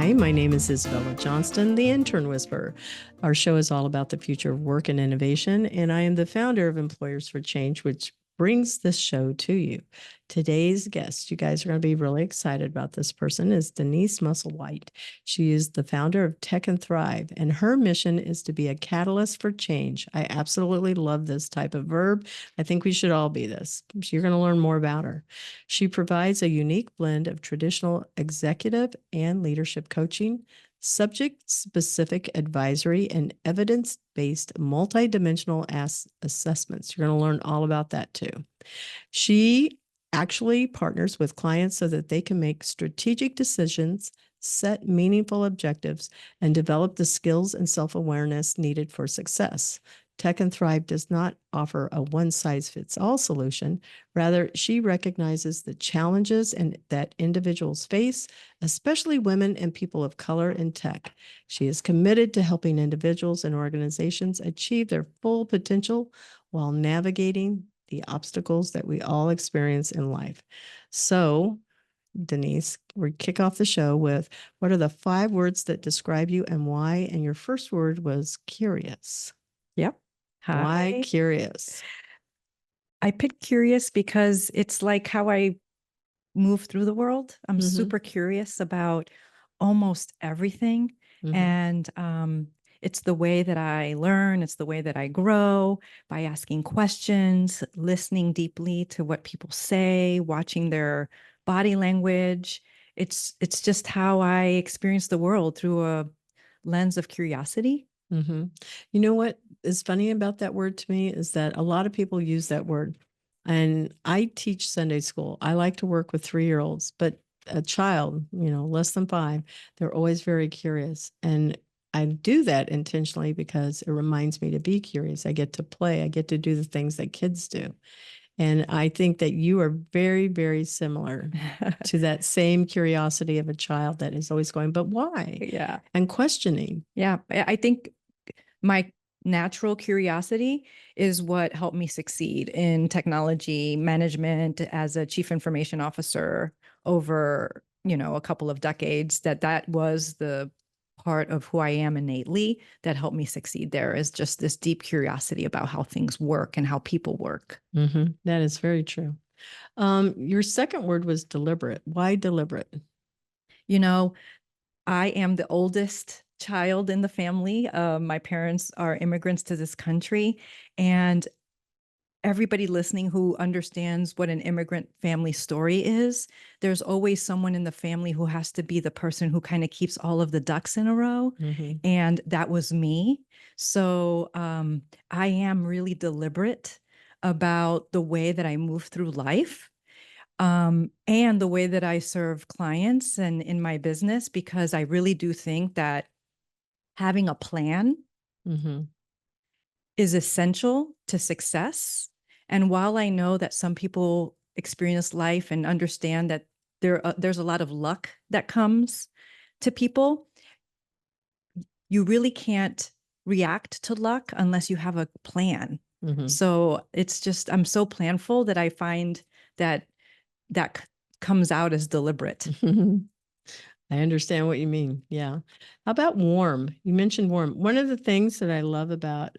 Hi, my name is Isabella Johnston, the Intern Whisperer. Our show is all about the future of work and innovation, and I am the founder of Employers for Change, which brings this show to you. Today's guest, you guys are going to be really excited about this person, is Denise Musselwhite. She is the founder of Tech and Thrive, and her mission is to be a catalyst for change. I absolutely love this type of verb. I think we should all be this. You're going to learn more about her. She provides a unique blend of traditional executive and leadership coaching, subject-specific advisory, and evidence-based multidimensional assessments. You're going to learn all about that too. She actually partners with clients so that they can make strategic decisions, set meaningful objectives, and develop the skills and self-awareness needed for success. Tech and Thrive does not offer a one-size-fits-all solution. Rather, she recognizes the challenges that individuals face, especially women and people of color in tech. She is committed to helping individuals and organizations achieve their full potential while navigating the obstacles that we all experience in life. So, Denise, we kick off the show with, what are the 5 words that describe you and why? And your first word was curious. Yep. Hi. Why curious? I picked curious because it's like how I move through the world. I'm super curious about almost everything. And it's the way that I learn. It's the way that I grow by asking questions, listening deeply to what people say, watching their body language. It's just how I experience the world through a lens of curiosity. You know what is funny about that word to me is that a lot of people use that word. And I teach Sunday school. I like to work with 3-year-olds, but a child, less than 5, they're always very curious. And I do that intentionally because it reminds me to be curious. I get to play. I get to do the things that kids do. And I think that you are very, very similar to that same curiosity of a child that is always going, but why? Yeah. And questioning. Yeah. I think my natural curiosity is what helped me succeed in technology management as a chief information officer over, a couple of decades. That was the part of who I am innately that helped me succeed there, is just this deep curiosity about how things work and how people work. That is very true. Your second word was deliberate. Why deliberate? I am the oldest child in the family. My parents are immigrants to this country, and everybody listening who understands what an immigrant family story is, there's always someone in the family who has to be the person who kind of keeps all of the ducks in a row. And that was me. So I am really deliberate about the way that I move through life. And the way that I serve clients and in my business, because I really do think that having a plan is essential to success. And while I know that some people experience life and understand that there's a lot of luck that comes to people, you really can't react to luck unless you have a plan. So it's just, I'm so planful that I find that comes out as deliberate. I understand what you mean. Yeah. How about warm? You mentioned warm. One of the things that I love about,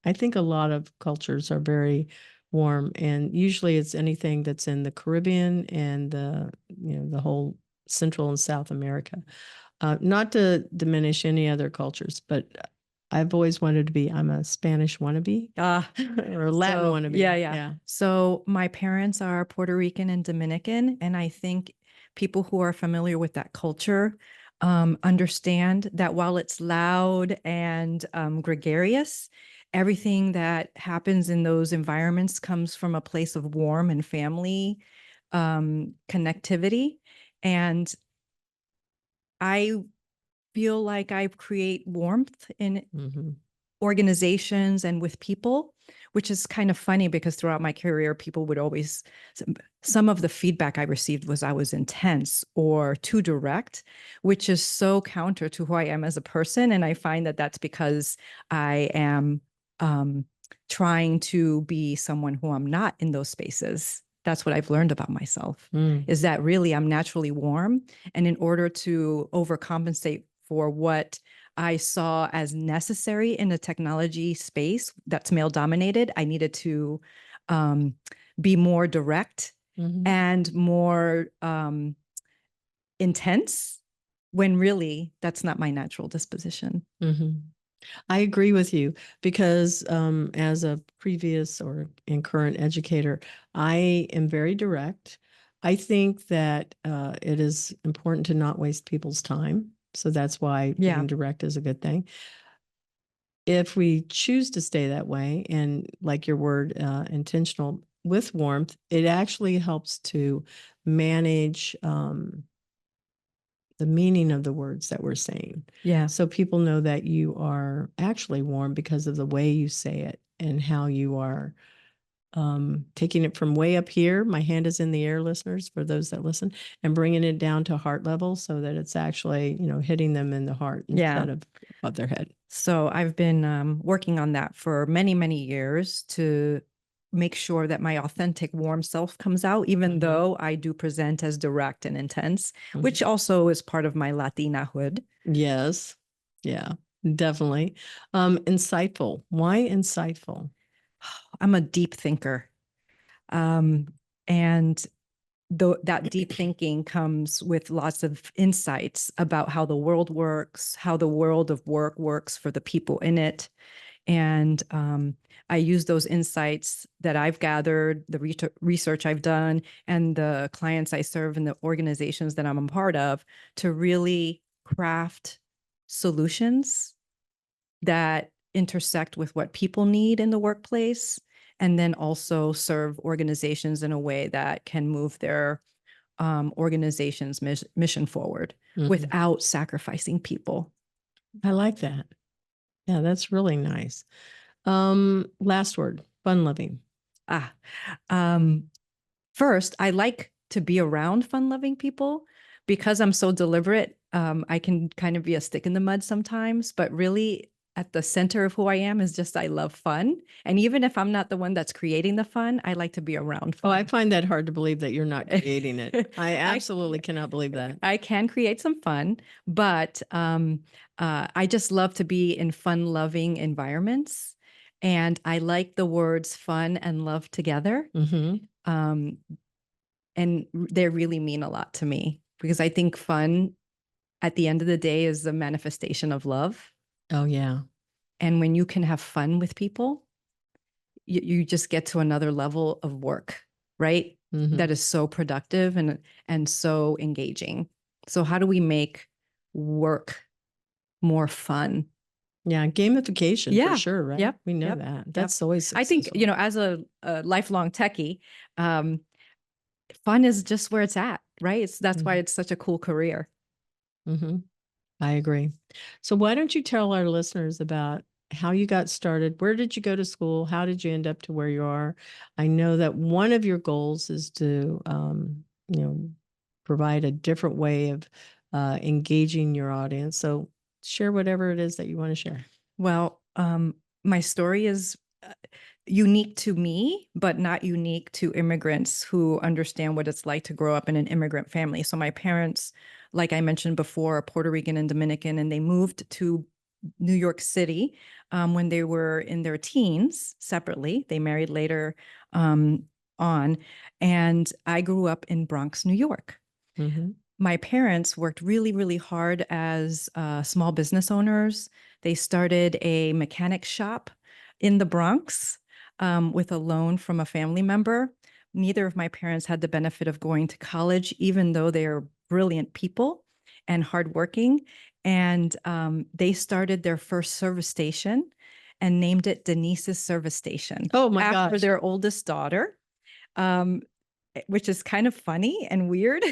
I think a lot of cultures are very warm, and usually it's anything that's in the Caribbean and the whole Central and South America. Not to diminish any other cultures, but I've always wanted to be, I'm a Spanish wannabe or a Latin wannabe. Yeah. So my parents are Puerto Rican and Dominican, and I think people who are familiar with that culture understand that while it's loud and gregarious, everything that happens in those environments comes from a place of warmth and family connectivity. And I feel like I create warmth in organizations and with people, which is kind of funny because throughout my career, people would always, some of the feedback I received was I was intense or too direct, which is so counter to who I am as a person. And I find that that's because I am trying to be someone who I'm not in those spaces. That's what I've learned about myself, Mm. is that really I'm naturally warm. And in order to overcompensate for what I saw as necessary in a technology space that's male dominated, I needed to be more direct Mhm. and more intense, when really that's not my natural disposition. Mhm. I agree with you because as a previous or and current educator, I am very direct. I think that it is important to not waste people's time. So that's why Yeah. being direct is a good thing. If we choose to stay that way and like your word, intentional with warmth, it actually helps to manage the meaning of the words that we're saying. Yeah. So people know that you are actually warm because of the way you say it and how you are taking it from way up here. My hand is in the air, listeners, for those that listen, and bringing it down to heart level so that it's actually, hitting them in the heart Yeah. instead of above their head. So I've been working on that for many, many years to make sure that my authentic, warm self comes out, even Mhm. though I do present as direct and intense, Mhm. which also is part of my Latina hood. Yes. Yeah, definitely. Insightful. Why insightful? I'm a deep thinker. And that deep thinking comes with lots of insights about how the world works, how the world of work works for the people in it. And I use those insights that I've gathered, the research I've done, and the clients I serve and the organizations that I'm a part of to really craft solutions that intersect with what people need in the workplace, and then also serve organizations in a way that can move their organization's mission forward Mhm. without sacrificing people. I like that. Yeah, that's really nice. Last word, fun loving. Ah, um, First, I like to be around fun-loving people because I'm so deliberate. I can kind of be a stick in the mud sometimes, but really at the center of who I am is just I love fun. And even if I'm not the one that's creating the fun, I like to be around Oh, I fun. find that hard to believe that you're not creating it. I I absolutely cannot believe that. I can create some fun, but I just love to be in fun-loving environments. And I like the words fun and love together. Hmm. Um, and they really mean a lot to me because I think fun at the end of the day is the manifestation of love. Oh, yeah. And when you can have fun with people, you just get to another level of work, right? Hmm. That is so productive and so engaging. So how do we make work more fun? Yeah, gamification for Yeah. sure, right? Yep. We know Yep. that. Yep. That's always I think, successful. as a lifelong techie, um, fun is just where it's at, right? That's why Hmm. it's such a cool career. Hmm. I agree. So why don't you tell our listeners about how you got started? Where did you go to school? How did you end up to where you are? I know that one of your goals is to, provide a different way of engaging your audience. So share whatever it is that you want to share. Well, my story is unique to me, but not unique to immigrants who understand what it's like to grow up in an immigrant family. So my parents, like I mentioned before, are Puerto Rican and Dominican, and they moved to New York City when they were in their teens separately. They married later on. And I grew up in Bronx, New York. Hmm. My parents worked really, really hard as small business owners. They started a mechanic shop in the Bronx with a loan from a family member. Neither of my parents had the benefit of going to college, even though they are brilliant people and hardworking. And they started their first service station and named it Denise's Service Station Oh my after gosh. their oldest daughter. Um, which is kind of funny and weird.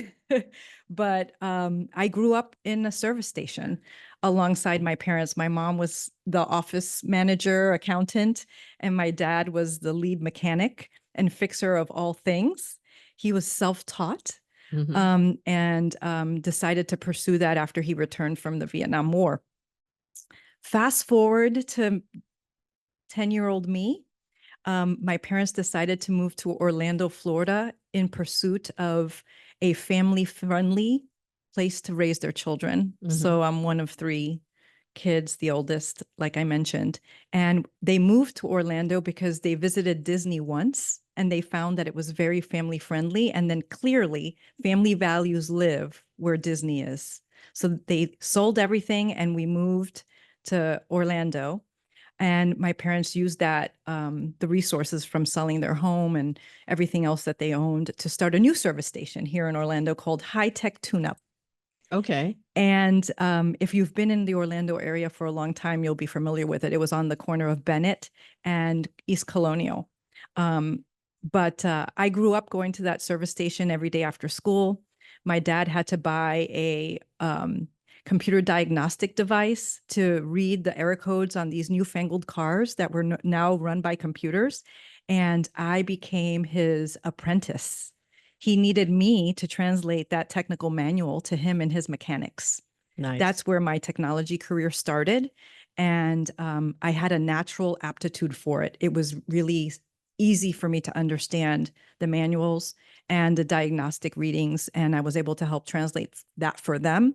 But I grew up in a service station alongside my parents. My mom was the office manager, accountant, and my dad was the lead mechanic and fixer of all things. He was self-taught Hmm. and decided to pursue that after he returned from the Vietnam War. Fast forward to 10-year-old me. My parents decided to move to Orlando, Florida in pursuit of a family-friendly place to raise their children. So I'm one of three kids, the oldest, like I mentioned. And they moved to Orlando because they visited Disney once and they found that it was very family friendly. And then clearly, family values live where Disney is. So they sold everything and we moved to Orlando. And my parents used that, the resources from selling their home and everything else that they owned to start a new service station here in Orlando called High Tech Tune Up. Okay. And if you've been in the Orlando area for a long time, you'll be familiar with it. It was on the corner of Bennett and East Colonial. But I grew up going to that service station every day after school. My dad had to buy a computer diagnostic device to read the error codes on these newfangled cars that were now run by computers. And I became his apprentice. He needed me to translate that technical manual to him and his mechanics. Nice. That's where my technology career started. And I had a natural aptitude for it. It was really easy for me to understand the manuals and the diagnostic readings. And I was able to help translate that for them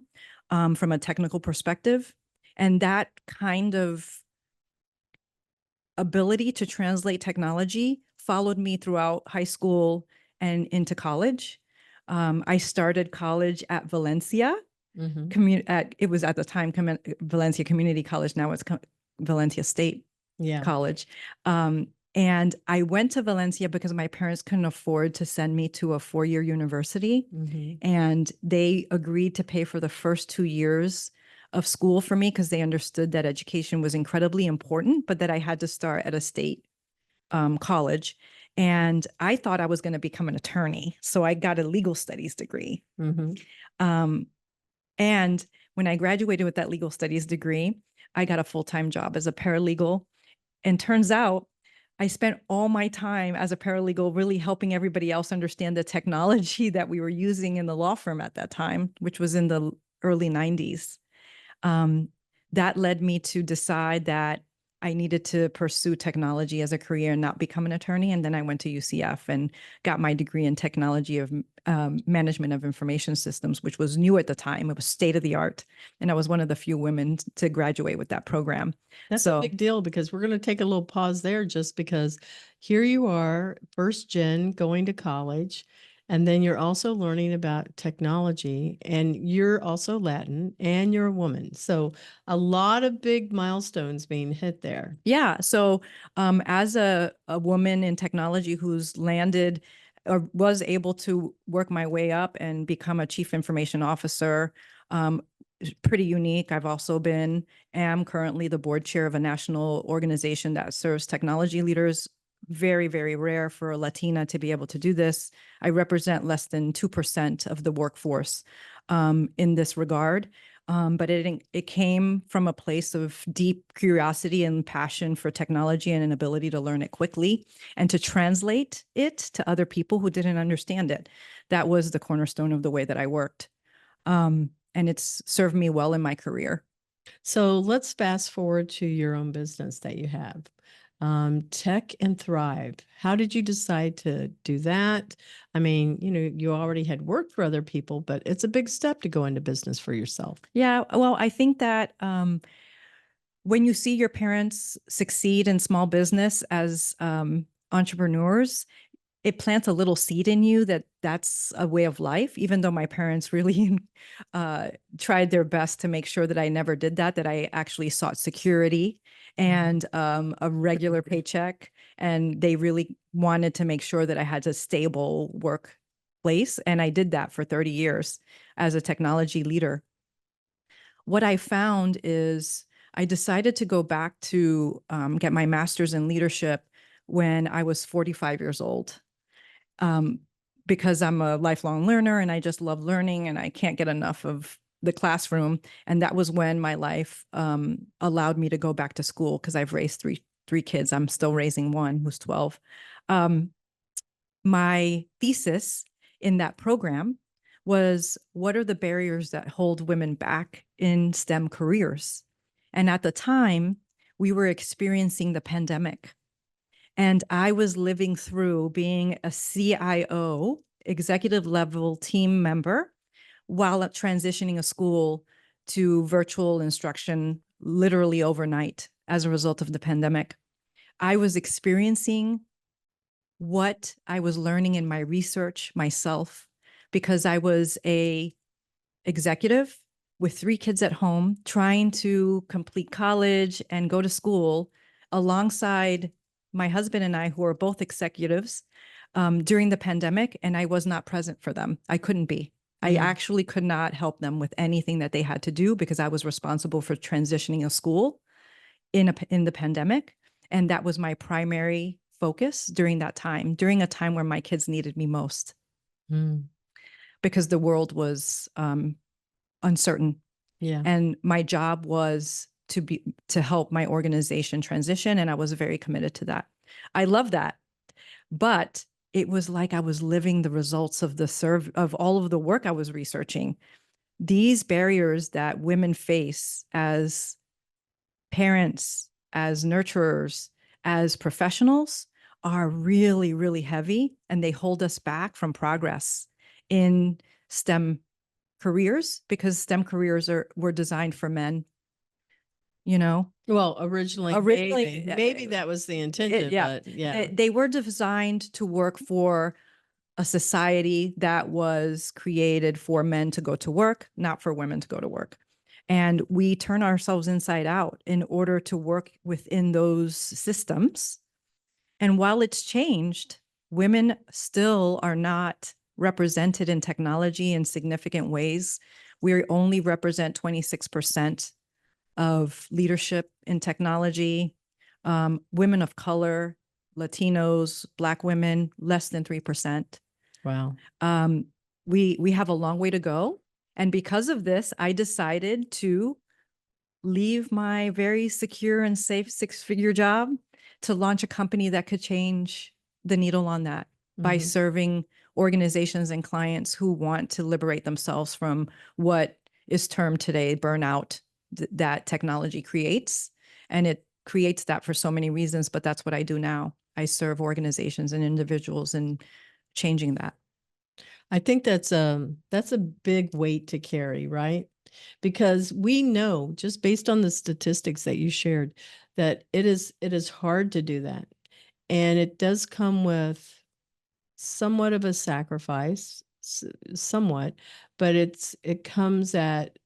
from a technical perspective. And that kind of ability to translate technology followed me throughout high school and into college. I started college at Valencia. It was at the time Valencia Community College. Now it's Valencia State College. And I went to Valencia because my parents couldn't afford to send me to a four-year university. And they agreed to pay for the first 2 years of school for me because they understood that education was incredibly important, but that I had to start at a state college. And I thought I was going to become an attorney. So I got a legal studies degree. And when I graduated with that legal studies degree, I got a full-time job as a paralegal. And turns out I spent all my time as a paralegal really helping everybody else understand the technology that we were using in the law firm at that time, which was in the early 90s. That led me to decide that I needed to pursue technology as a career and not become an attorney. And then I went to UCF and got my degree in technology of management of information systems, which was new at the time. It was state of the art. And I was one of the few women to graduate with that program. That's a big deal because we're going to take a little pause there just because here you are, first gen going to college. And then you're also learning about technology and you're also Latin and you're a woman. So a lot of big milestones being hit there. Yeah. So as a woman in technology who's landed or was able to work my way up and become a chief information officer, pretty unique. I've also am currently the board chair of a national organization that serves technology leaders. Very, very rare for a Latina to be able to do this. I represent less than 2% of the workforce in this regard. But it came from a place of deep curiosity and passion for technology and an ability to learn it quickly and to translate it to other people who didn't understand it. That was the cornerstone of the way that I worked. And it's served me well in my career. So let's fast forward to your own business that you have. Tech and Thrive. How did you decide to do that? I mean, you already had worked for other people, but it's a big step to go into business for yourself. Yeah, well, I think that when you see your parents succeed in small business as entrepreneurs, it plants a little seed in you that that's a way of life, even though my parents really tried their best to make sure that I never did that, that I actually sought security and a regular paycheck. And they really wanted to make sure that I had a stable workplace. And I did that for 30 years as a technology leader. What I found is I decided to go back to get my master's in leadership when I was 45 years old. Because I'm a lifelong learner and I just love learning and I can't get enough of the classroom. And that was when my life allowed me to go back to school because I've raised three kids. I'm still raising one who's 12. My thesis in that program was, what are the barriers that hold women back in STEM careers? And at the time, we were experiencing the pandemic. And I was living through being a CIO, executive level team member, while transitioning a school to virtual instruction literally overnight as a result of the pandemic. I was experiencing what I was learning in my research myself because I was a executive with 3 kids at home trying to complete college and go to school alongside my husband and I, who are both executives, during the pandemic, and I was not present for them. I couldn't be. I actually could not help them with anything that they had to do because I was responsible for transitioning a school in the pandemic, and that was my primary focus during that time, during a time where my kids needed me most Mm. because the world was uncertain. Yeah. And my job was to help my organization transition, and I was very committed to that. I love that. But it was like I was living the results of of all of the work I was researching. These barriers that women face as parents, as nurturers, as professionals are really, really heavy, and they hold us back from progress in STEM careers because STEM careers were designed for men, you know. Well, originally, Originally, maybe that was the intention, yeah, but yeah. they were designed to work for a society that was created for men to go to work, not for women to go to work. And we turn ourselves inside out in order to work within those systems. And while it's changed, women still are not represented in technology in significant ways. We only represent 26% of leadership in technology. Women of color, Latinos, Black women, less than 3%. Wow. We have a long way to go. And because of this, I decided to leave my very secure and safe 6-figure job to launch a company that could change the needle on that by Mhm. serving organizations and clients who want to liberate themselves from what is termed today burnout that technology creates. And it creates that for so many reasons, but that's what I do now. I serve organizations and individuals in changing that. I think that's a big weight to carry, right? Because we know just based on the statistics that you shared that it is hard to do that. And it does come with somewhat of a sacrifice, somewhat, but it comes at,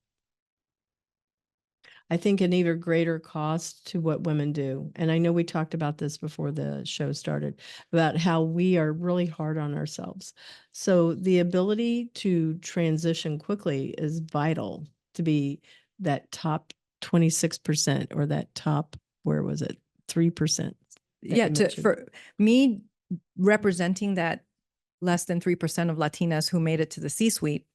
I think, an even greater cost to what women do. And I know we talked about this before the show started about how we are really hard on ourselves. So the ability to transition quickly is vital to be that top 26% or that top, where was it? 3% that Yeah, you mentioned. for me representing that less than 3% of Latinas who made it to the C-suite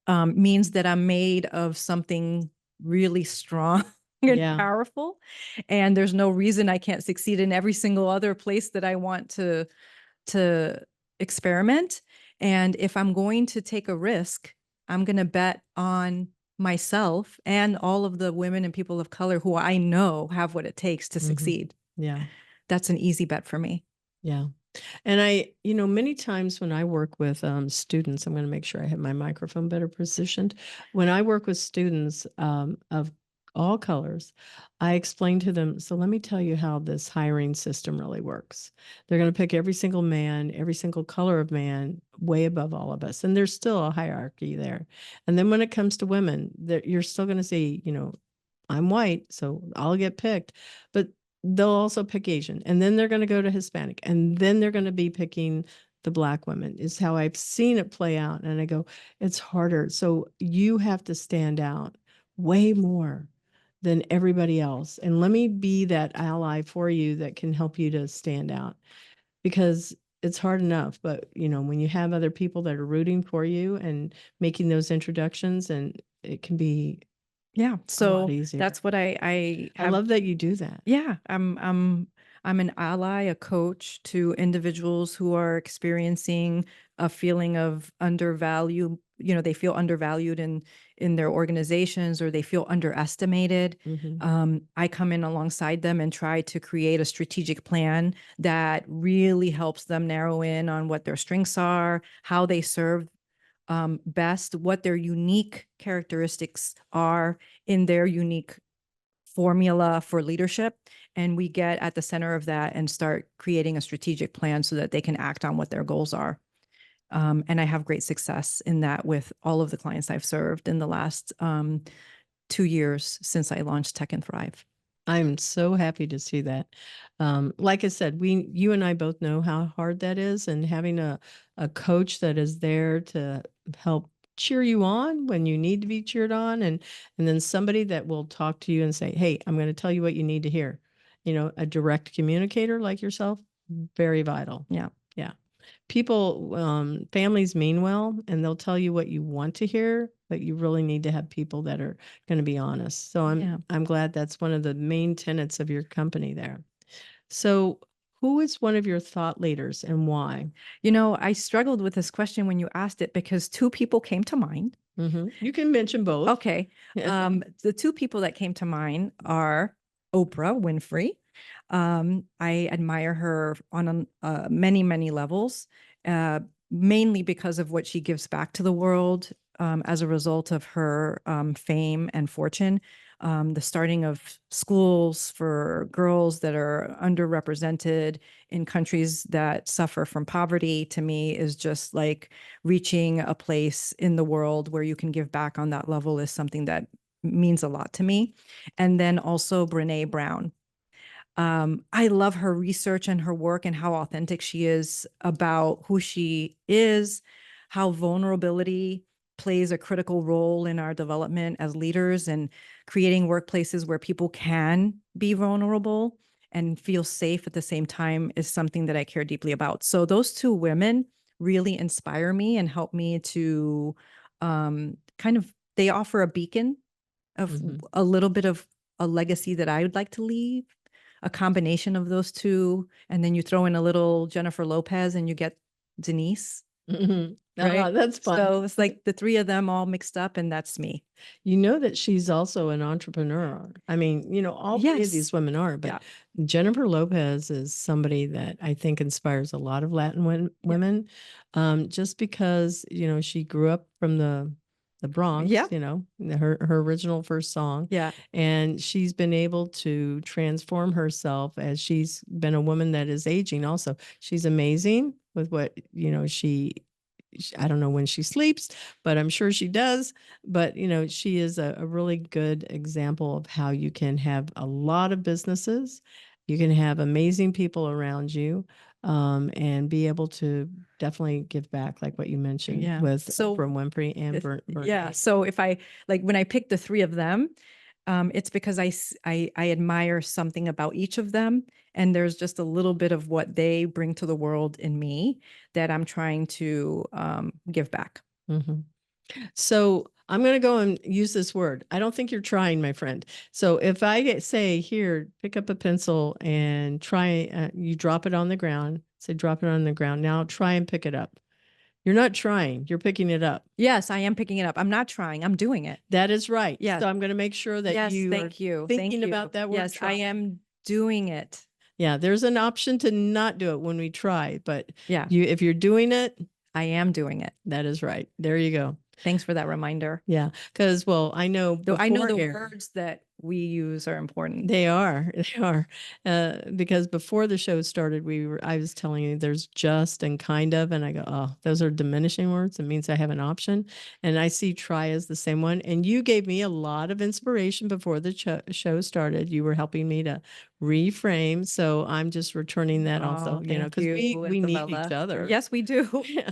means that I'm made of something really strong and Yeah. powerful. And there's no reason I can't succeed in every single other place that I want to experiment. And if I'm going to take a risk, I'm going to bet on myself and all of the women and people of color who I know have what it takes to succeed. Yeah. That's an easy bet for me. Yeah. And many times when I work with students, I'm going to make sure I have my microphone better positioned. When I work with students of all colors, I explain to them, so let me tell you how this hiring system really works. They're going to pick every single man, every single color of man way above all of us. And there's still a hierarchy there. And then when it comes to women, you're still going to see, I'm white, so I'll get picked. But they'll also pick Asian, and then they're going to go to Hispanic, and then they're going to be picking the Black women, is how I've seen it play out. And I go, it's harder. So you have to stand out way more than everybody else. And let me be that ally for you that can help you to stand out, because it's hard enough. But, when you have other people that are rooting for you and making those introductions, and it can be Yeah. a lot So easier. that's what I I have. love that you do that. Yeah. I'm I'm an ally, a coach to individuals who are experiencing a feeling of undervalue. They feel undervalued in their organizations, or they feel underestimated. Mhm. I come in alongside them and try to create a strategic plan that really helps them narrow in on what their strengths are, how they serve best, what their unique characteristics are in their unique formula for leadership. And we get at the center of that and start creating a strategic plan so that they can act on what their goals are. And I have great success in that with all of the clients I've served in the last 2 years since I launched Tech and Thrive. I'm so happy to see that. Like I said, you and I both know how hard that is, and having a coach that is there to help cheer you on when you need to be cheered on, and then somebody that will talk to you and say, "Hey, I'm going to tell you what you need to hear." A direct communicator like yourself, very vital. Yeah. Yeah. People, families mean well, and they'll tell you what you want to hear, but you really need to have people that are going to be honest. So Yeah. I'm glad that's one of the main tenets of your company there. So who is one of your thought leaders and why? I struggled with this question when you asked it because two people came to mind. You can mention both. Okay. The two people that came to mind are Oprah Winfrey. I admire her on many, many levels, uh, mainly because of what she gives back to the world as a result of her fame and fortune. The starting of schools for girls that are underrepresented in countries that suffer from poverty, to me, is just like reaching a place in the world where you can give back on that level is something that means a lot to me. And then also Brene Brown. I love her research and her work and how authentic she is about who she is, how vulnerability plays a critical role in our development as leaders, and creating workplaces where people can be vulnerable and feel safe at the same time is something that I care deeply about. So those two women really inspire me and help me to they offer a beacon of Mhm. a little bit of a legacy that I would like to leave, a combination of those two, and then you throw in a little Jennifer Lopez and you get Denise, Mhm. right? Ah, that's fun. So it's like the three of them all mixed up, and that's me. You know that she's also an entrepreneur. I mean, all three of these Yes. women are, but Yeah. Jennifer Lopez is somebody that I think inspires a lot of Latin Yeah. women, just because, she grew up from the Bronx, Yeah. her original first song, Yeah. and she's been able to transform herself as she's been a woman that is aging also. She's amazing with what, I don't know when she sleeps, but I'm sure she does. But, she is a really good example of how you can have a lot of businesses. You can have amazing people around you, and be able to definitely give back, like what you mentioned Yeah. with So Oprah Winfrey and yeah. Bernie. So if I like when I pick the three of them, it's because I admire something about each of them, and there's just a little bit of what they bring to the world in me that I'm trying to give back. Mhm. So I'm going to go and use this word. I don't think you're trying, my friend. So if say, here, pick up a pencil and try, you drop it on the ground, say, drop it on the ground. Now try and pick it up. You're not trying, you're picking it up. Yes, I am picking it up. I'm not trying. I'm doing it. That is right. Yes. So I'm going to make sure that Yes. you are Thank you. Thank thinking you. about that word Yes, I try. am doing it. Yeah, there's an option to not do it when we try, but Yeah, if you're doing it, I am doing it. that is right. There you go. Thanks for that reminder. Yeah, because I know Though I know before the air, words that we use are important. they are, they are, because before the show started, I was telling you there's just and kind of, and I go, oh, those are diminishing words. It means I have an option, and I see try as the same one. And you gave me a lot of inspiration before the show started. You were helping me to reframe, so I'm just returning that also, Oh, thank because we you, need each Isabella. other. Yes, we do. Yeah,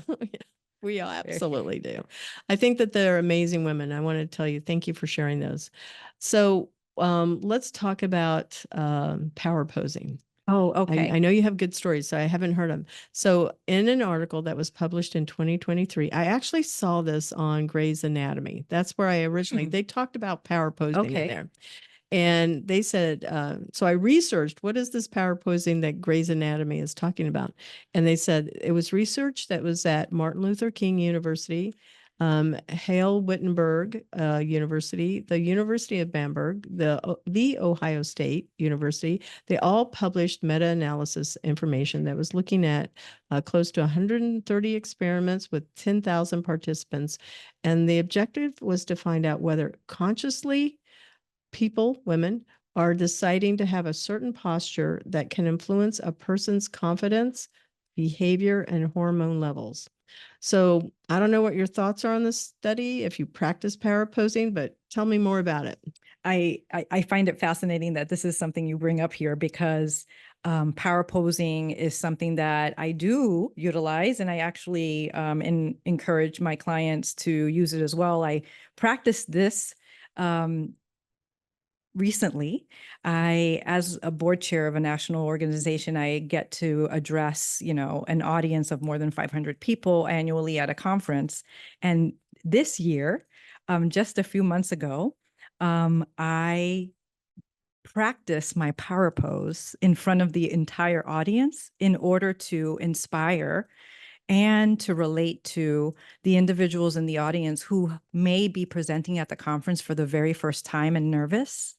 we absolutely do. I think that they're amazing women. I want to tell you, thank you for sharing those. So let's talk about power posing. Oh, I okay. know you have good stories, so I haven't heard them. So in an article that was published in 2023, I actually saw this on Grey's Anatomy. That's where I originally, Hmm. they talked about power posing in Okay. there. And they said, so I researched what is this power posing that Grey's Anatomy is talking about? And they said it was research that was at Martin Luther King University, Hale Wittenberg University, the University of Bamberg, the Ohio State University. They all published meta-analysis information that was looking at close to 130 experiments with 10,000 participants. And the objective was to find out whether consciously people, women, are deciding to have a certain posture that can influence a person's confidence, behavior, and hormone levels. So I don't know what your thoughts are on this study, if you practice power posing, but tell me more about it. I find it fascinating that this is something you bring up here because power posing is something that I do utilize, and I actually encourage my clients to use it as well. I practiced this recently. As a board chair of a national organization, I get to address, an audience of more than 500 people annually at a conference. And this year, just a few months ago, I practiced my power pose in front of the entire audience in order to inspire and to relate to the individuals in the audience who may be presenting at the conference for the very first time and nervous,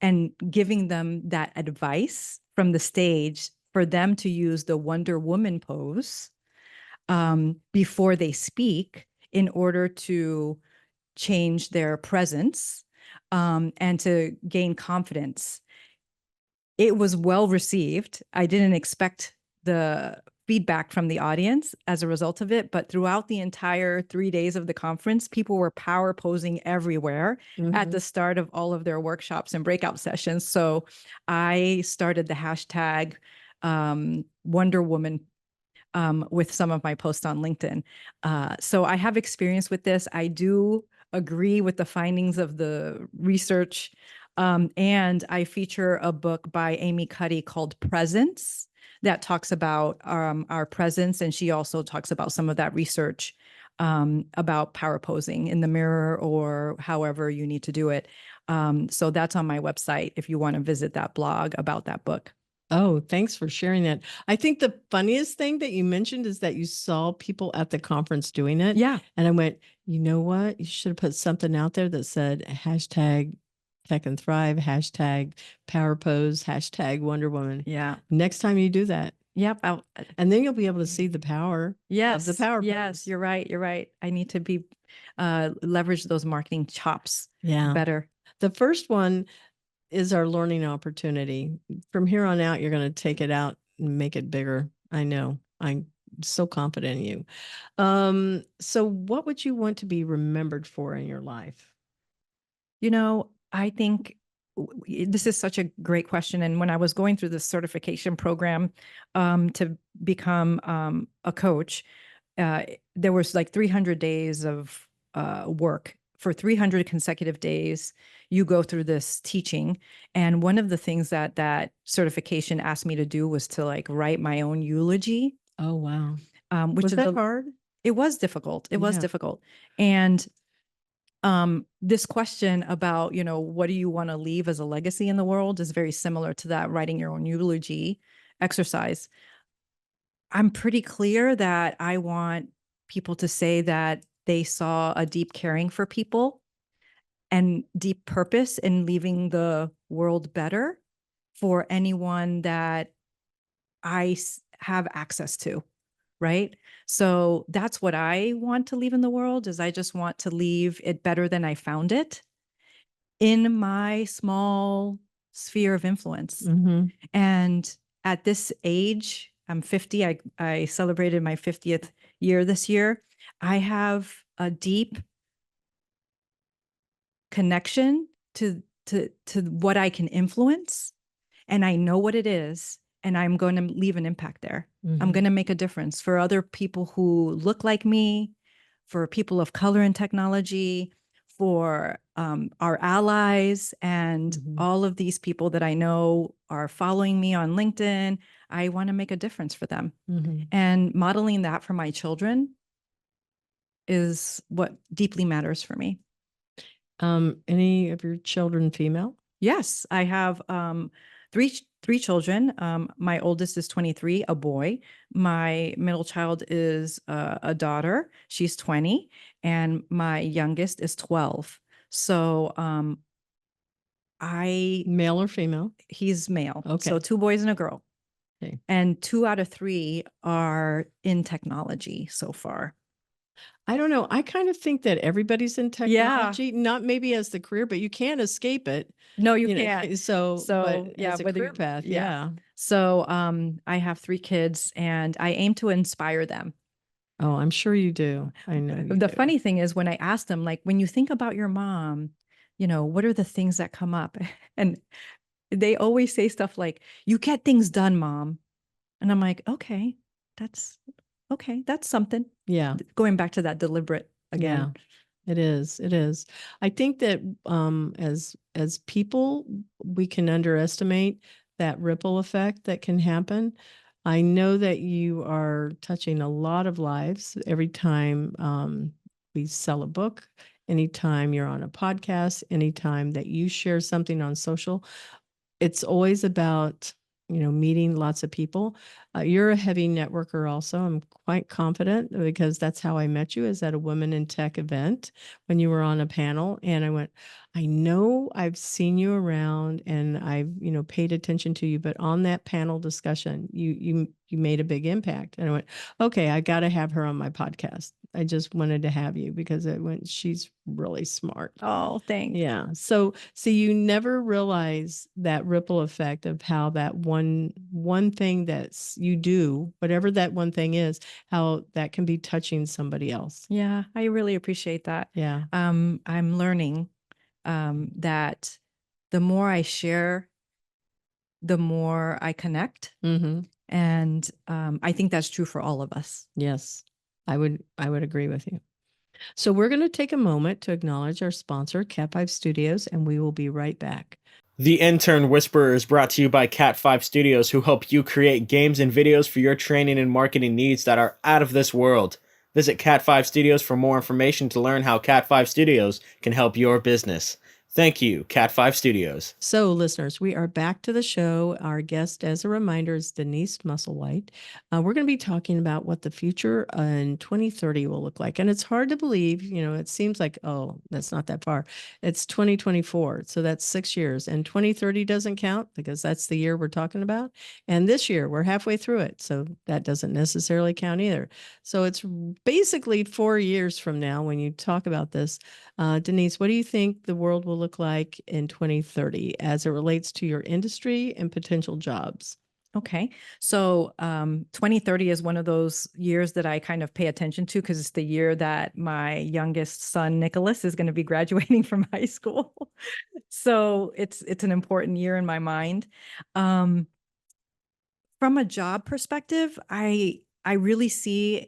and giving them that advice from the stage for them to use the Wonder Woman pose before they speak in order to change their presence and to gain confidence. It was well received. I didn't expect the feedback from the audience as a result of it, but throughout the entire 3 days of the conference, people were power posing everywhere at the start of all of their workshops and breakout sessions. So I started the hashtag Wonder Woman with some of my posts on LinkedIn. So I have experience with this. I do agree with the findings of the research. And I feature a book by Amy Cuddy called Presence that talks about our presence. And she also talks about some of that research about power posing in the mirror or however you need to do it. So that's on my website if you want to visit that blog about that book. Oh, thanks for sharing that. I think the funniest thing that you mentioned is that you saw people at the conference doing it. Yeah. And I went, you know what? You should have put something out there that said hashtag Tech and Thrive, hashtag Power Pose, hashtag Wonder Woman. Yeah. Next time you do that. Yep. And then you'll be able to see the power of the power Yes, pose. you're right. You're right. I need to be leverage those marketing chops better. The first one is our learning opportunity. From here on out, you're going to take it out and make it bigger. I know. I'm so confident in you. So what would you want to be remembered for in your life? I think this is such a great question. And when I was going through the certification program to become a coach, there was like 300 days of work. For 300 consecutive days, you go through this teaching. And one of the things that certification asked me to do was to like write my own eulogy. Oh, wow. Which Was is that hard? It was difficult. It was Yeah. difficult. And this question about, what do you want to leave as a legacy in the world is very similar to that writing your own eulogy exercise. I'm pretty clear that I want people to say that they saw a deep caring for people and deep purpose in leaving the world better for anyone that have access to, right? So that's what I want to leave in the world is I just want to leave it better than I found it in my small sphere of influence. And at this age, I'm 50. I celebrated my 50th year this year. I have a deep connection to what I can influence, and I know what it is, and I'm going to leave an impact there. I'm going to make a difference for other people who look like me, for people of color in technology, for our allies, and all of these people that I know are following me on LinkedIn. I want to make a difference for them. And modeling that for my children is what deeply matters for me. Any of your children female? Yes, I have three children. My oldest is 23, a boy. My middle child is a daughter. She's 20, and my youngest is 12. So I Male or female? he's male. Okay. So two boys and a girl. Okay. And two out of three are in technology so far. I don't know. I kind of think that everybody's in Yeah. technology, not maybe as the career, but you can't escape it. No, you You know, can't. so, So but yeah, as a career path, yeah. yeah. So I have three kids and I aim to inspire them. Oh, I'm sure you do. I know you The do. funny thing is when I ask them, like, when you think about your mom, what are the things that come up? And they always say stuff like, you get things done, mom. And I'm like, that's that's something. Yeah. Going back to that deliberate Yeah. again. It is. It is. I think that as people, we can underestimate that ripple effect that can happen. I know that you are touching a lot of lives every time we sell a book, anytime you're on a podcast, anytime that you share something on social. It's always about, meeting lots of people. You're a heavy networker also. I'm quite confident because that's how I met you, is at a Women in Tech event when you were on a panel. And I went, I know I've seen you around and I've, paid attention to you, but on that panel discussion, you made a big impact. And I went, okay, I got to have her on my podcast. I just wanted to have you because she's really smart. Oh, thanks. Yeah. So you never realize that ripple effect of how that one thing that's you do, whatever that one thing is, how that can be touching somebody else. Yeah, I really appreciate that. Yeah. I'm learning that the more I share, the more I connect. Mm-hmm. And I think that's true for all of us. Yes. I would agree with you. So we're going to take a moment to acknowledge our sponsor, Cat 5 Studios, and we will be right back. The Intern Whisperer is brought to you by Cat 5 Studios, who help you create games and videos for your training and marketing needs that are out of this world. Visit Cat 5 Studios for more information to learn how Cat 5 Studios can help your business. Thank you, Cat 5 Studios. So, listeners, we are back to the show. Our guest, as a reminder, is Denise Musselwhite. We're going to be talking about what the future in 2030 will look like. And it's hard to believe, it seems like, oh, that's not that far. It's 2024. So that's 6 years. And 2030 doesn't count because that's the year we're talking about. And this year, we're halfway through it. So that doesn't necessarily count either. So it's basically 4 years from now when you talk about this. Denise, what do you think the world will look like in 2030 as it relates to your industry and potential jobs? Okay. So 2030 is one of those years that I kind of pay attention to because it's the year that my youngest son, Nicholas, is going to be graduating from high school. So it's an important year in my mind. From a job perspective, I really see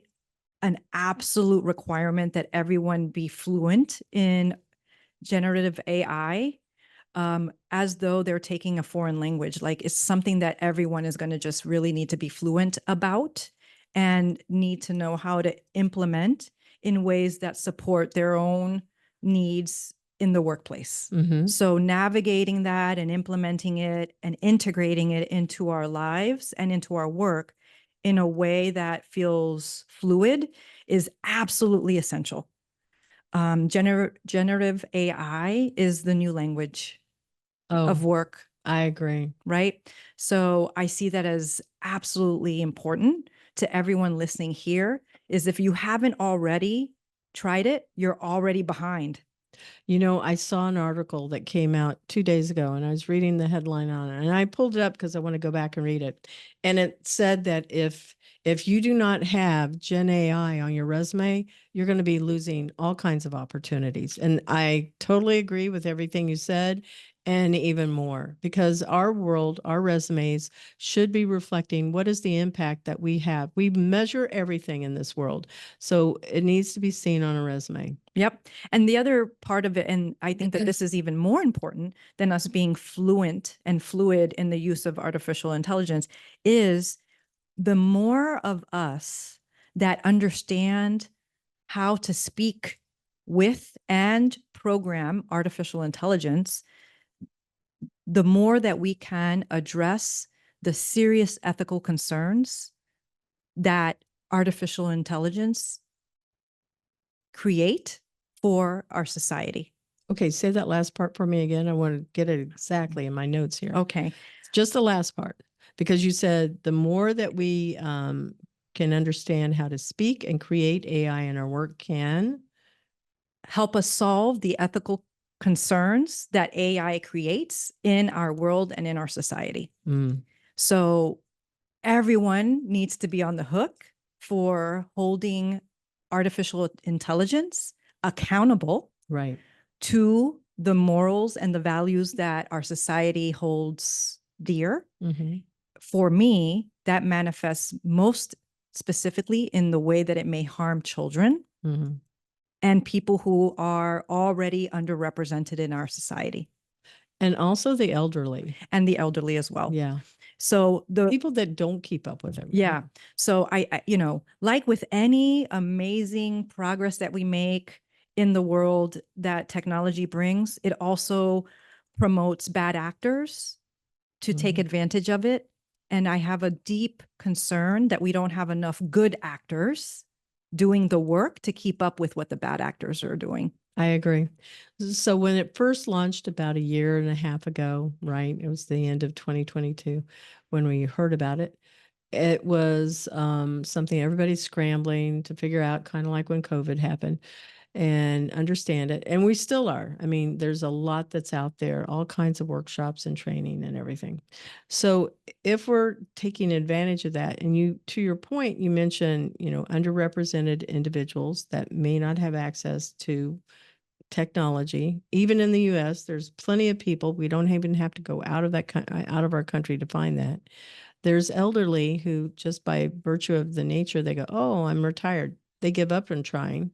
an absolute requirement that everyone be fluent in generative AI, as though they're taking a foreign language. Like it's something that everyone is going to just really need to be fluent about and need to know how to implement in ways that support their own needs in the workplace. Mm-hmm. So navigating that and implementing it and integrating it into our lives and into our work in a way that feels fluid is absolutely essential. Generative AI is the new language of work, I agree. right? So I see that as absolutely important to everyone listening here is if you haven't already tried it, you're already behind. I saw an article that came out 2 days ago and I was reading the headline on it and I pulled it up because I want to go back and read it. And it said that if you do not have Gen AI on your resume, you're going to be losing all kinds of opportunities. And I totally agree with everything you said and even more because our world, our resumes should be reflecting what is the impact that we have. We measure everything in this world. So it needs to be seen on a resume. Yep. And the other part of it, and I think that this is even more important than us being fluent and fluid in the use of artificial intelligence, is the more of us that understand how to speak with and program artificial intelligence, the more that we can address the serious ethical concerns that artificial intelligence create for our society. Okay, say that last part for me again. I want to get it exactly in my notes here. Okay. Just the last part, because you said the more that we can understand how to speak and create AI in our work can Help us solve the ethical concerns that AI creates in our world and in our society. So everyone needs to be on the hook for holding artificial intelligence accountable right. to the morals and the values that our society holds dear. For me, that manifests most specifically in the way that it may harm children and people who are already underrepresented in our society. And also the elderly. And the elderly as well. Yeah. So the people that don't keep up with it. Yeah. So I, you know, like with any amazing progress that we make in the world that technology brings, it also promotes bad actors to take advantage of it. And I have a deep concern that we don't have enough good actors doing the work to keep up with what the bad actors are doing. I agree. So when it first launched about a year and a half ago, right? It was the end of 2022 when we heard about it. It was something everybody's scrambling to figure out, kind of like when COVID happened, and understand it. And we still are. I mean, there's a lot that's out there, all kinds of workshops and training and everything. So if we're taking advantage of that, and you, to your point, you mentioned, you know, underrepresented individuals that may not have access to technology. Even in the US, there's plenty of people. We don't even have to go out of out of our country to find that. There's elderly who, just by virtue of the nature, they go, oh, I'm retired. They give up on trying.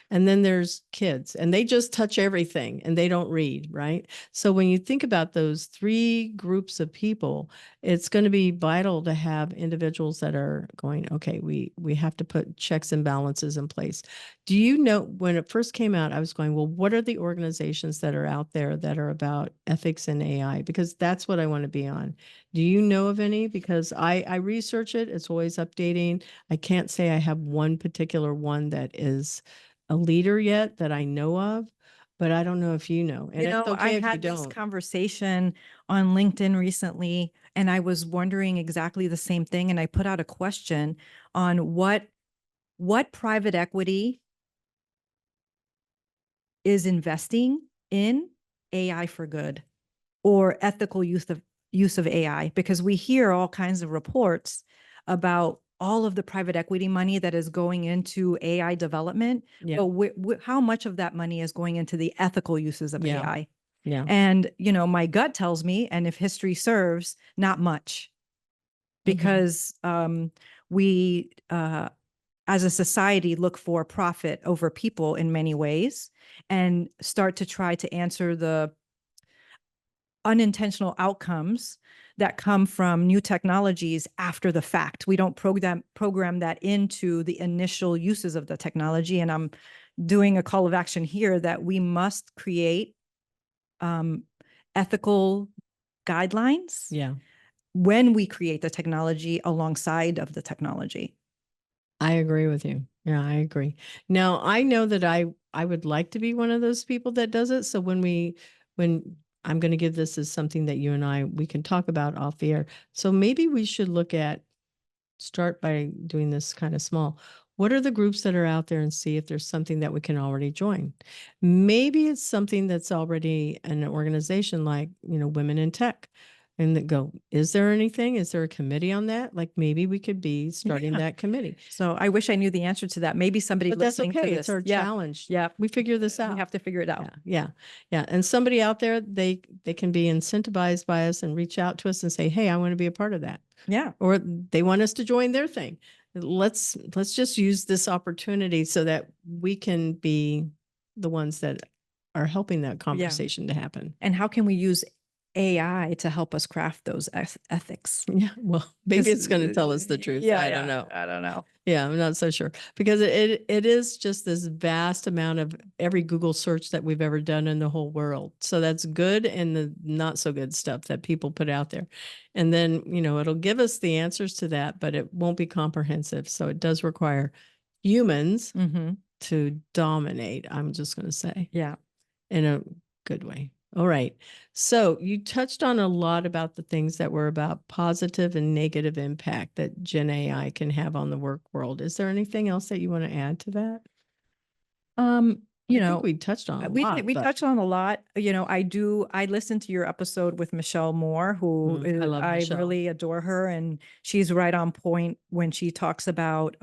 And then there's kids, and they just touch everything and they don't read, right? So when you think about those three groups of people, it's going to be vital to have individuals that are going, okay, we have to put checks and balances in place. Do you know, when it first came out, I was going, well, what are the organizations that are out there that are about ethics and AI? Because that's what I want to be on. Do you know of any? Because I research it. It's always updating. I can't say I have one particular one that is a leader yet that I know of, but I don't know if you know. And You know, it's okay I if you had this don't. conversation on LinkedIn recently, and I was wondering exactly the same thing. And I put out a question on what private equity is investing in AI for good or ethical use of AI, because we hear all kinds of reports about all of the private equity money that is going into AI development, Yeah. but how much of that money is going into the ethical uses of Yeah. AI? Yeah. And, you know, my gut tells me, and if history serves, not much, because we, as a society, look for profit over people in many ways and start to try to answer the unintentional outcomes that come from new technologies after the fact. We don't program that into the initial uses of the technology. And I'm doing a call of action here that we must create ethical guidelines Yeah. when we create the technology alongside of the technology. I agree with you. Yeah, I agree. Now, I know that I would like to be one of those people that does it. So when I'm going to give this as something that you and we can talk about off the air. So maybe we should start by doing this kind of small. What are the groups that are out there, and see if there's something that we can already join? Maybe it's something that's already an organization like, you know, Women in Tech. And that go, is there anything? Is there a committee on that? Like maybe we could be starting Yeah. that committee. So I wish I knew the answer to that. Maybe somebody But that's listening to okay. this. It's our Yeah. challenge. Yeah. We figure this out. We have to figure it out. Yeah, yeah, yeah. And somebody out there, they can be incentivized by us and reach out to us and say, hey, I want to be a part of that. Yeah. Or they want us to join their thing. Let's just use this opportunity so that we can be the ones that are helping that conversation to happen. And how can we use AI to help us craft those ethics. Yeah, well, maybe 'Cause, it's going to tell us the truth. Yeah, I don't know. I don't know. Yeah, I'm not so sure because it is just this vast amount of every Google search that we've ever done in the whole world. So that's good and the not so good stuff that people put out there. And then, it'll give us the answers to that, but it won't be comprehensive. So it does require humans Mm-hmm. to dominate, I'm just going to say, Yeah. in a good way. All right. So you touched on a lot about the things that were about positive and negative impact that Gen AI can have on the work world. Is there anything else that you want to add to that? You I think know, we touched on a we lot, we but touched on a lot. I listened to your episode with Michelle Moore, who I love I Michelle. really adore her, and she's right on point when she talks about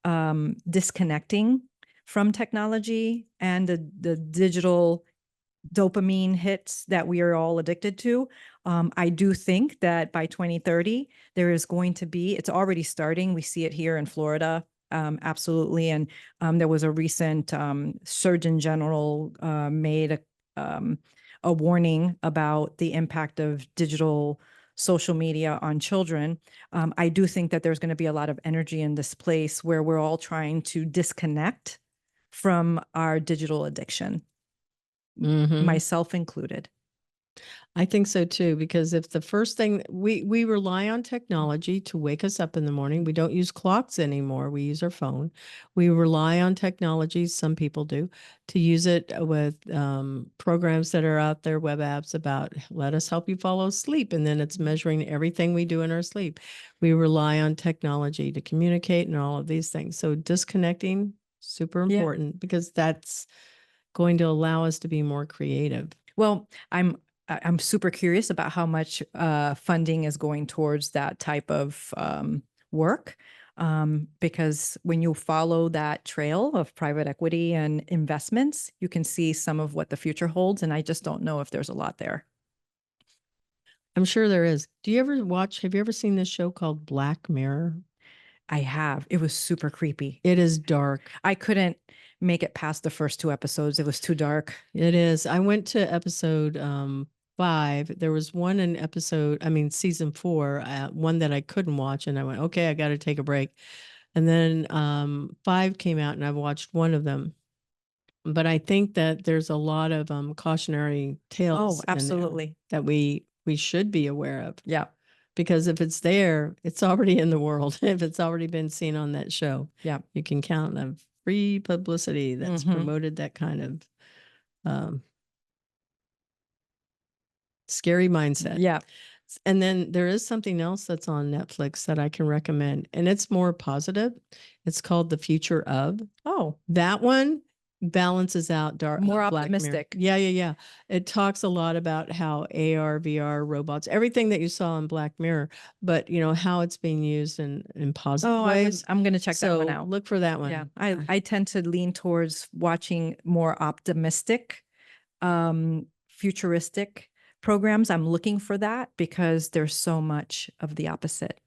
disconnecting from technology and the digital dopamine hits that we are all addicted to. I do think that by 2030, there is going to be, it's already starting. We see it here in Florida. Absolutely. And there was a recent Surgeon General made a warning about the impact of digital social media on children. I do think that there's going to be a lot of energy in this place where we're all trying to disconnect from our digital addiction, myself included. I think so too, because if the first thing we rely on technology to wake us up in the morning, we don't use clocks anymore. We use our phone. We rely on technology, some people do, to use it with programs that are out there, web apps about let us help you follow sleep. And then it's measuring everything we do in our sleep. We rely on technology to communicate and all of these things. So disconnecting, super important because that's going to allow us to be more creative. Well, I'm super curious about how much funding is going towards that type of work. Because when you follow that trail of private equity and investments, you can see some of what the future holds. And I just don't know if there's a lot there. I'm sure there is. Have you ever seen this show called Black Mirror? I have. It was super creepy. It is dark. I couldn't make it past the first 2 episodes. It was too dark. It is. I went to episode 5. There was one in season 4, one that I couldn't watch, and I went, okay, I got to take a break. And then 5 came out, and I've watched one of them. But I think that there's a lot of cautionary tales in there absolutely. that we should be aware of. Yeah. Because if it's there, it's already in the world. If it's already been seen on that show, Yeah. you can count on free publicity that's promoted that kind of scary mindset. Yeah. And then there is something else that's on Netflix that I can recommend, and it's more positive. It's called The Future of. Oh, that one balances out more Black Mirror. optimistic. Yeah. It talks a lot about how AR, VR, robots, everything that you saw in Black Mirror, but how it's being used in positive ways. I'm going to check that one So out. look for that one. Yeah, I tend to lean towards watching more optimistic, futuristic programs. I'm looking for that because there's so much of the opposite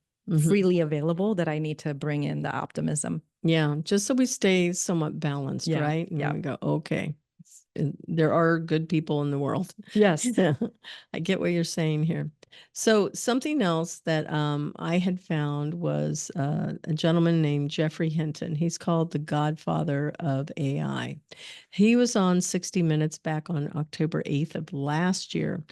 freely available that I need to bring in the optimism. Yeah, just so we stay somewhat balanced, right? And we go, okay, there are good people in the world. Yes. I get what you're saying here. So something else that I had found was a gentleman named Jeffrey Hinton. He's called the godfather of AI. He was on 60 Minutes back on October 8th of last year.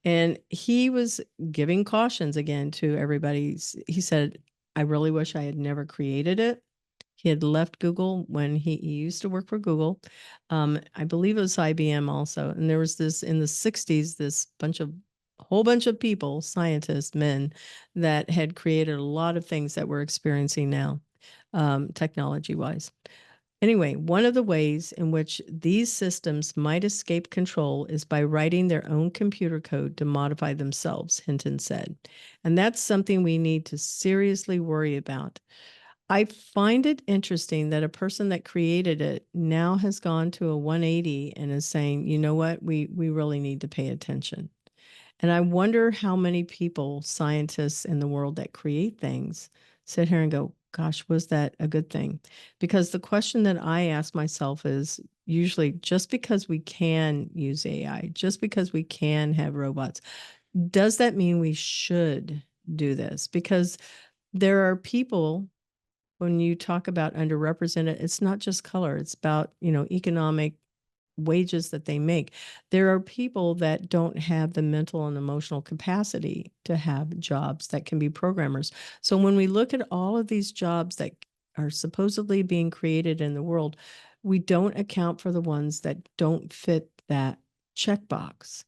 And he was giving cautions again to everybody. He said, I really wish I had never created it. He had left Google when he used to work for Google. I believe it was IBM also. And there was this in the 60s, this whole bunch of people, scientists, men, that had created a lot of things that we're experiencing now, technology-wise. Anyway, one of the ways in which these systems might escape control is by writing their own computer code to modify themselves, Hinton said. And that's something we need to seriously worry about. I find it interesting that a person that created it now has gone to a 180 and is saying, you know what, we really need to pay attention. And I wonder how many people, scientists in the world that create things, sit here and go, gosh, was that a good thing? Because the question that I ask myself is usually, just because we can use AI, just because we can have robots, does that mean we should do this? Because there are people, when you talk about underrepresented, it's not just color, it's about, economic wages that they make. There are people that don't have the mental and emotional capacity to have jobs that can be programmers. So when we look at all of these jobs that are supposedly being created in the world, we don't account for the ones that don't fit that checkbox.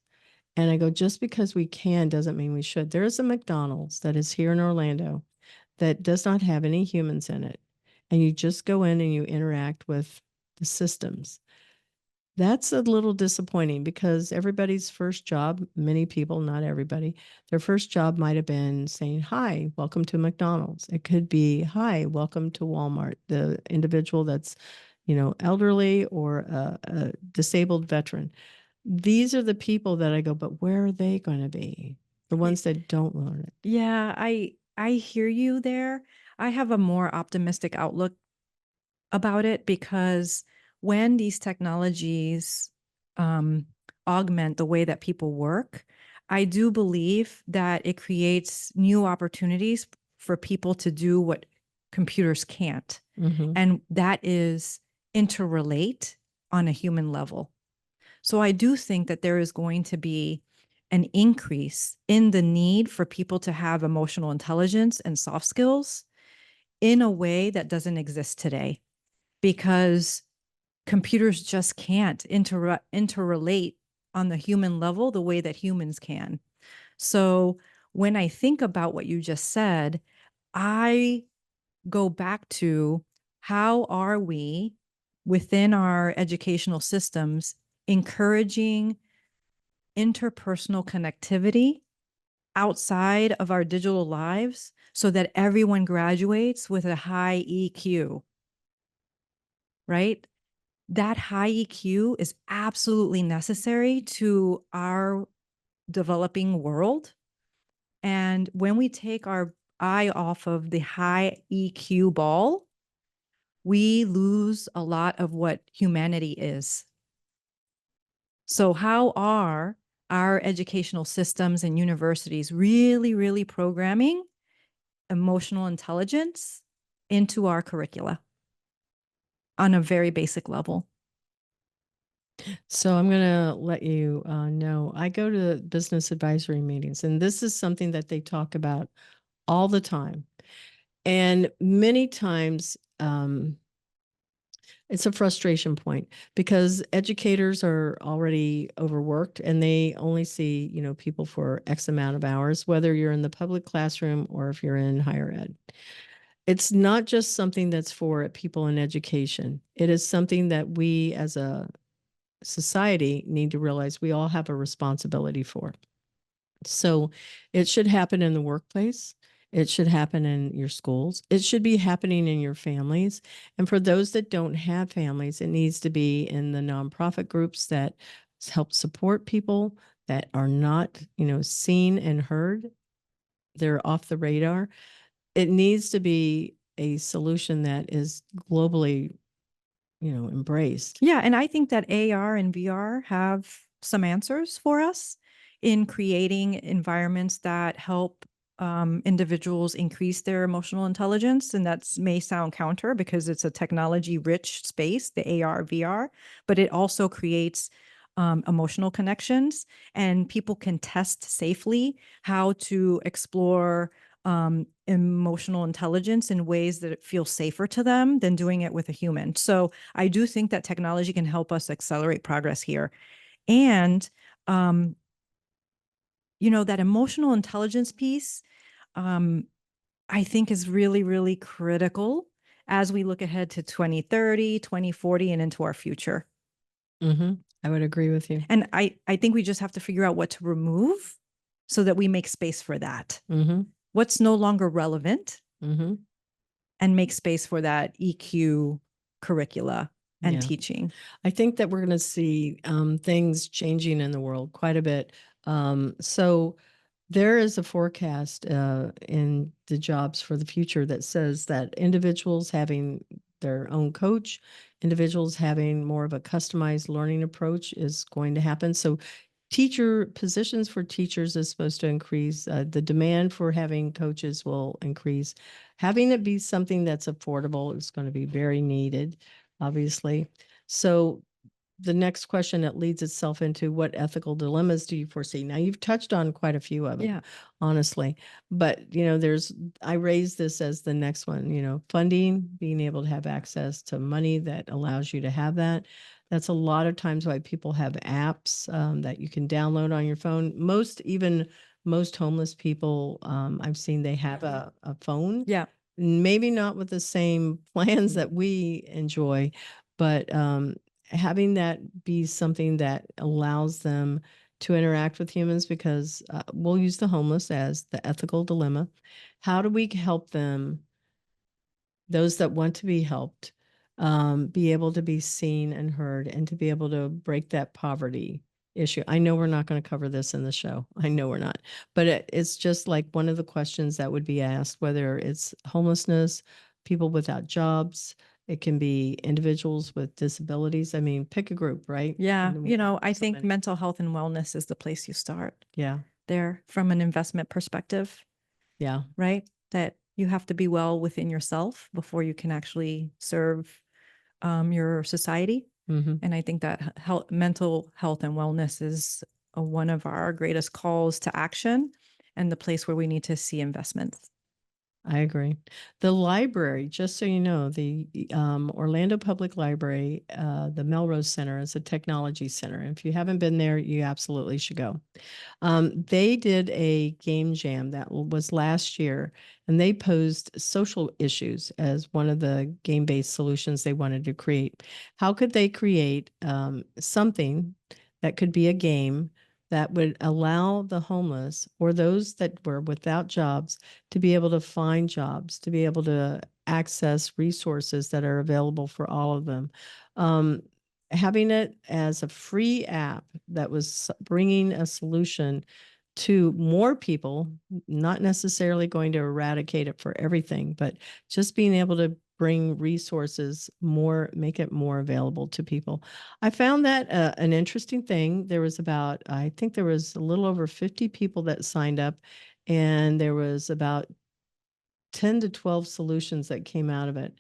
And I go, just because we can doesn't mean we should. There is a McDonald's that is here in Orlando that does not have any humans in it. And you just go in and you interact with the systems. That's a little disappointing because everybody's first job, many people, not everybody, their first job might have been saying, hi, welcome to McDonald's. It could be, hi, welcome to Walmart. The individual that's, elderly or a disabled veteran. These are the people that I go, but where are they going to be? The ones that don't learn it. Yeah, I hear you there. I have a more optimistic outlook about it because when these technologies augment the way that people work, I do believe that it creates new opportunities for people to do what computers can't. Mm-hmm. And that is interrelate on a human level. So I do think that there is going to be an increase in the need for people to have emotional intelligence and soft skills in a way that doesn't exist today, because computers just can't interrelate on the human level the way that humans can. So when I think about what you just said, I go back to, how are we within our educational systems encouraging interpersonal connectivity outside of our digital lives so that everyone graduates with a high EQ, right? That high EQ is absolutely necessary to our developing world. And when we take our eye off of the high EQ ball, we lose a lot of what humanity is. So how are our educational systems and universities really, really programming emotional intelligence into our curricula on a very basic level? So I'm going to let you know, I go to business advisory meetings, and this is something that they talk about all the time. And many times it's a frustration point because educators are already overworked and they only see, people for X amount of hours, whether you're in the public classroom or if you're in higher ed. It's not just something that's for people in education. It is something that we as a society need to realize we all have a responsibility for. So it should happen in the workplace. It should happen in your schools. It should be happening in your families. And for those that don't have families, it needs to be in the nonprofit groups that help support people that are not, seen and heard. They're off the radar. It needs to be a solution that is globally, embraced. Yeah, and I think that AR and VR have some answers for us in creating environments that help individuals increase their emotional intelligence. And that may sound counter because it's a technology-rich space, the AR, VR, but it also creates emotional connections, and people can test safely how to explore emotional intelligence in ways that it feels safer to them than doing it with a human. So I do think that technology can help us accelerate progress here. And, that emotional intelligence piece, I think is really, really critical as we look ahead to 2030, 2040, and into our future. Mm-hmm. I would agree with you. And I think we just have to figure out what to remove so that we make space for that. Mm-hmm. What's no longer relevant, Mm-hmm. and make space for that EQ curricula and Yeah. teaching. I think that we're going to see things changing in the world quite a bit. So there is a forecast in the jobs for the future that says that individuals having their own coach, individuals having more of a customized learning approach is going to happen. So teacher positions for teachers is supposed to increase. The demand for having coaches will increase. Having it be something that's affordable is going to be very needed, obviously. So the next question that leads itself into what ethical dilemmas do you foresee? Now, you've touched on quite a few of them, Yeah. honestly, but I raise this as the next one, funding, being able to have access to money that allows you to have that. That's a lot of times why people have apps that you can download on your phone. Most homeless people, I've seen they have a phone. Yeah. Maybe not with the same plans that we enjoy, but having that be something that allows them to interact with humans, because we'll use the homeless as the ethical dilemma. How do we help them, those that want to be helped, be able to be seen and heard and to be able to break that poverty issue? I know we're not going to cover this in the show. I know we're not, but it's just like one of the questions that would be asked, whether it's homelessness, people without jobs, it can be individuals with disabilities. I mean, pick a group, right? Yeah. And we I so think many. mental health and wellness is the place you start Yeah. there from an investment perspective, Yeah. right? That you have to be well within yourself before you can actually serve your society. Hmm. And I think that mental health and wellness is one of our greatest calls to action and the place where we need to see investments. I agree. The library, just so you know, the Orlando Public Library, the Melrose Center is a technology center. If you haven't been there, you absolutely should go. They did a game jam that was last year, and they posed social issues as one of the game-based solutions they wanted to create. How could they create something that could be a game that would allow the homeless or those that were without jobs to be able to find jobs, to be able to access resources that are available for all of them? Um, Having it as a free app that was bringing a solution to more people, not necessarily going to eradicate it for everything, but just being able to bring resources more, make it more available to people. I found that an interesting thing. I think there was a little over 50 people that signed up, and there was about 10 to 12 solutions that came out of it.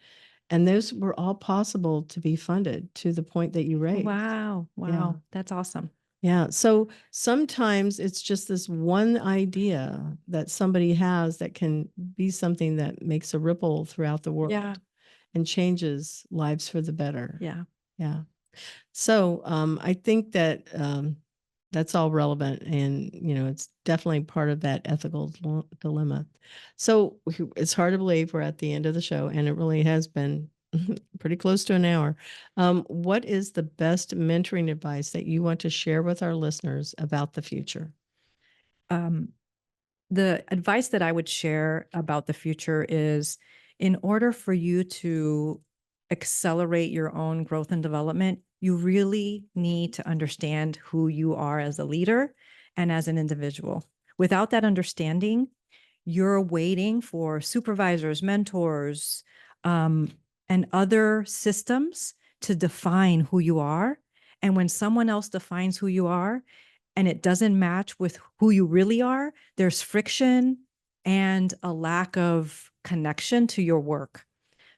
And those were all possible to be funded to the point that you raised. Wow. Yeah. Wow. That's awesome. Yeah. So sometimes it's just this one idea that somebody has that can be something that makes a ripple throughout the world Yeah. and changes lives for the better. Yeah. Yeah. So I think that that's all relevant, and it's definitely part of that ethical dilemma. So it's hard to believe we're at the end of the show, and it really has been pretty close to an hour. What is the best mentoring advice that you want to share with our listeners about the future? The advice that I would share about the future is, in order for you to accelerate your own growth and development, you really need to understand who you are as a leader and as an individual. Without that understanding, you're waiting for supervisors, mentors, and other systems to define who you are. And when someone else defines who you are and it doesn't match with who you really are, there's friction and a lack of connection to your work.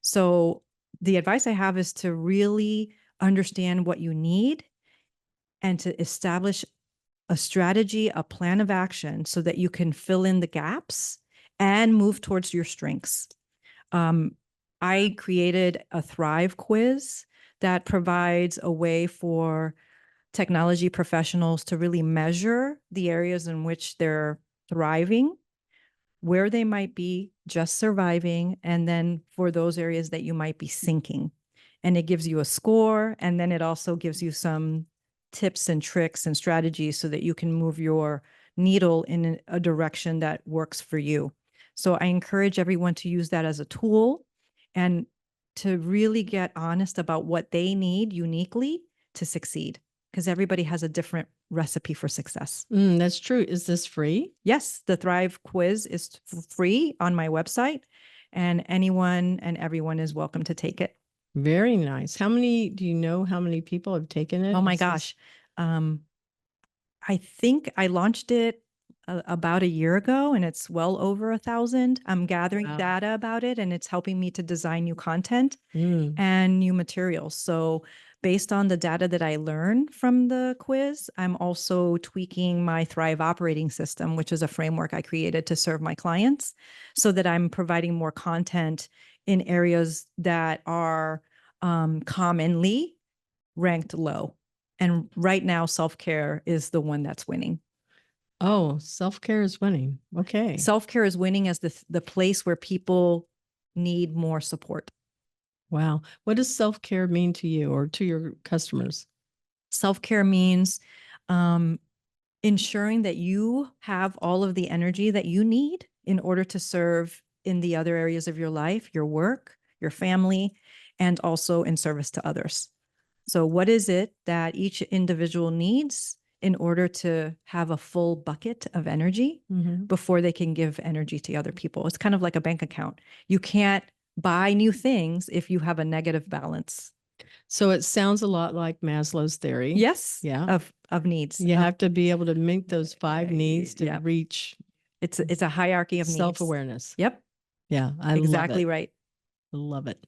So the advice I have is to really understand what you need and to establish a strategy, a plan of action so that you can fill in the gaps and move towards your strengths. I created a Thrive quiz that provides a way for technology professionals to really measure the areas in which they're thriving, where they might be just surviving, and then for those areas that you might be sinking. And it gives you a score, and then it also gives you some tips and tricks and strategies so that you can move your needle in a direction that works for you. So I encourage everyone to use that as a tool and to really get honest about what they need uniquely to succeed, because everybody has a different recipe for success. That's true. Is this free? Yes, the Thrive quiz is free on my website, and anyone and everyone is welcome to take it. Very nice. Do you know how many people have taken it? Oh my gosh. I think I launched it about a year ago, and it's well over 1,000. I'm gathering Wow. data about it, and it's helping me to design new content Mm. and new materials. So based on the data that I learned from the quiz, I'm also tweaking my Thrive operating system, which is a framework I created to serve my clients, so that I'm providing more content in areas that are commonly ranked low. And right now, self-care is the one that's winning. Oh, self-care is winning. Okay. Self-care is winning as the place where people need more support. Wow. What does self-care mean to you or to your customers? Self-care means ensuring that you have all of the energy that you need in order to serve in the other areas of your life, your work, your family, and also in service to others. So what is it that each individual needs in order to have a full bucket of energy before they can give energy to other people? It's kind of like a bank account. You can't buy new things if you have a negative balance. So it sounds a lot like Maslow's theory. Yes. Yeah. Of needs. You have to be able to meet those 5 needs to yeah. reach It's a hierarchy of needs. self-awareness. Yep. Yeah. Exactly love it. right. Love it.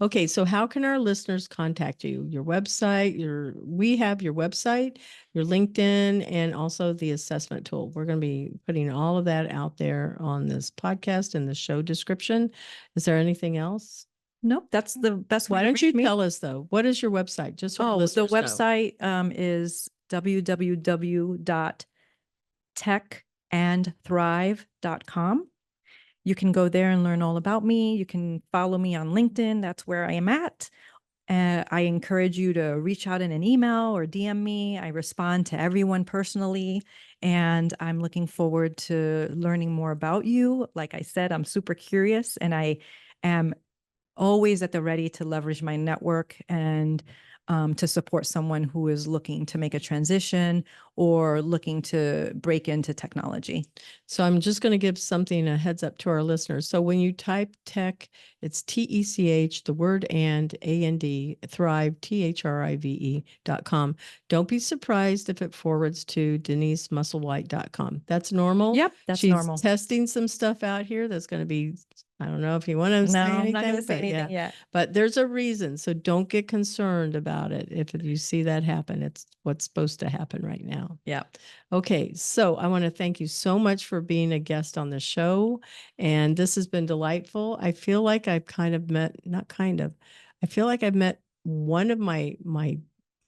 Okay, so how can our listeners contact you? Your website, we have your website, your LinkedIn, and also the assessment tool. We're going to be putting all of that out there on this podcast and the show description. Is there anything else? Nope, that's the best way. Why to don't you reach me. tell us though? What is your website? Just so the listeners know. website is www.techandthrive.com. You can go there and learn all about me. You can follow me on LinkedIn. That's where I am at. I encourage you to reach out in an email or DM me. I respond to everyone personally, and I'm looking forward to learning more about you. Like I said, I'm super curious, and I am always at the ready to leverage my network and to support someone who is looking to make a transition or looking to break into technology. So I'm just going to give something a heads up to our listeners. So when you type tech, it's TECH, the word and Thrive, THRIVE.com. Don't be surprised if it forwards to DeniseMusselwhite.com. That's normal. Yep, that's She's normal. testing some stuff out here that's going to be, I don't know if you want to say anything. I'm not going to say anything yet. But there's a reason. So don't get concerned about it. If you see that happen, it's what's supposed to happen right now. Yeah. Okay. So I want to thank you so much for being a guest on the show. And this has been delightful. I feel like I've I feel like I've met one of my,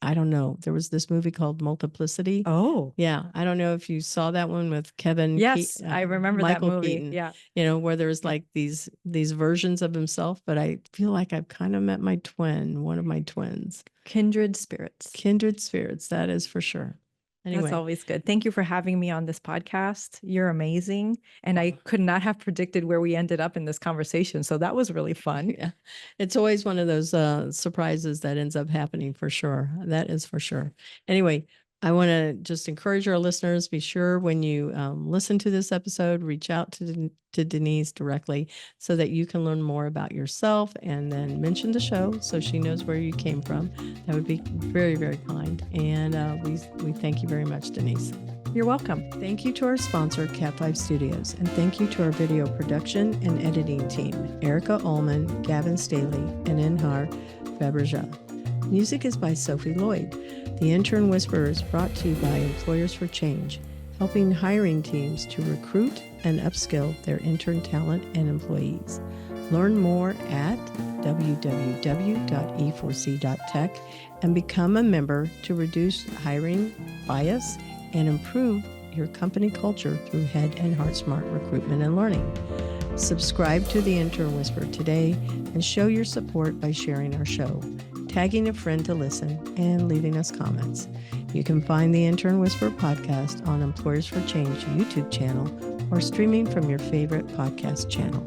I don't know. There was this movie called Multiplicity. Oh, yeah. I don't know if you saw that one with Kevin. yes, I remember Michael that movie. Keaton, yeah. Where there's like these versions of himself, but I feel like I've kind of met one of my twins. Kindred spirits. Kindred spirits. That is for sure. Anyway. That's always good. Thank you for having me on this podcast. You're amazing. And I could not have predicted where we ended up in this conversation. So that was really fun. Yeah. It's always one of those surprises that ends up happening for sure. That is for sure. Anyway, I want to just encourage our listeners, be sure when you listen to this episode, reach out to Denise directly so that you can learn more about yourself and then mention the show so she knows where you came from. That would be very, very kind. And we thank you very much, Denise. You're welcome. Thank you to our sponsor, Cat 5 Studios, and thank you to our video production and editing team, Erica Ullman, Gavin Staley, and Inhar Faberja. Music is by Sophie Lloyd. The Intern Whisperer is brought to you by Employers for Change, helping hiring teams to recruit and upskill their intern talent and employees. Learn more at www.e4c.tech and become a member to reduce hiring bias and improve your company culture through head and heart smart recruitment and learning. Subscribe to the Intern Whisperer today and show your support by sharing our show, tagging a friend to listen, and leaving us comments. You can find the Intern Whisperer podcast on Employers for Change YouTube channel or streaming from your favorite podcast channel.